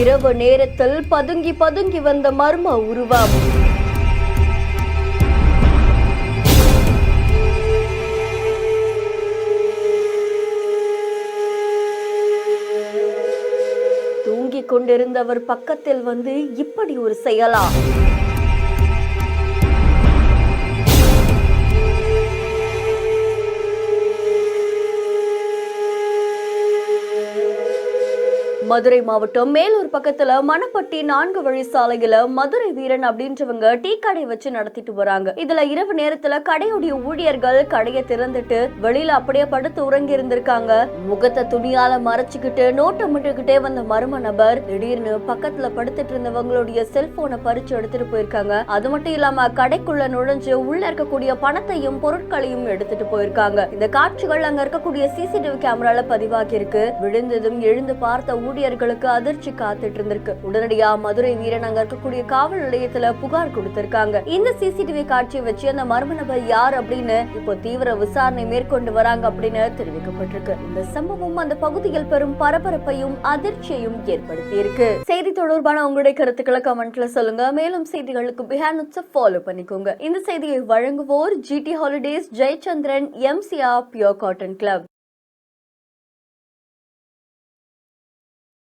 இரவு நேரத்தில் பதுங்கி பதுங்கி வந்த மர்ம உருவம். தூங்கிக் கொண்டிருந்தவர் பக்கத்தில் வந்து இப்படி ஒரு செயலா? மதுரை மாவட்டம் மேலூர் பக்கத்துல மணப்பட்டி 4 வழி சாலையில மதுரை வீரன் அப்படின்றவங்க டீ கடை வச்சு நடத்திட்டு வராங்க. இதுல இரவு நேரத்துல கடையுடைய ஊழியர்கள் கடையை திறந்துட்டு வெளியில அப்படியே படுத்து உறங்கி இருந்திருக்காங்க. முகத்தை துணியால மறைச்சுக்கிட்டு நோட்டமிட்டுக்கிட்டே வந்த மர்ம நபர் திடீர்னு பக்கத்துல படுத்துட்டு இருந்தவங்களுடைய செல்போனை பறிச்சு எடுத்துட்டு போயிருக்காங்க. அது மட்டும் இல்லாம கடைக்குள்ள நுழைஞ்சு உள்ள இருக்கக்கூடிய பணத்தையும் பொருட்களையும் எடுத்துட்டு போயிருக்காங்க. இந்த காட்சிகள் அங்க இருக்கக்கூடிய சிசிடிவி கேமரால பதிவாகி இருக்கு. விழுந்ததும் எழுந்து பார்த்த ஊழியர்களுக்கு அதிர்ச்சி காத்துட்டு இருந்திருக்கு. உடனடியா மதுரை வீரன் அங்க இருக்கக்கூடிய காவல் நிலையத்துல புகார் கொடுத்திருக்காங்க. இந்த சிசிடிவி காட்சியை வச்சு அந்த மர்ம நபர் யார் அப்படின்னு இப்போ தீவிர விசாரணை மேற்கொண்டு வராங்க அப்படின்னு தெரிவிக்கப்பட்டிருக்கு. இந்த சம்பவம் அந்த பகுதியில் பெரும் பரபரப்பையும் அதிர்ச்சியையும் ஏற்படுத்தி இருக்கு. செய்தி தொடர்பான உங்களுடைய கருத்துக்களை கமெண்ட்ல சொல்லுங்க. மேலும் செய்திகளுக்கு பிஹைண்ட் நோட்ஸை ஃபாலோ பண்ணிக்கோங்க. இந்த செய்தியை வழங்குவோர் GT holidays, Jayachandran, MCR pure cotton club.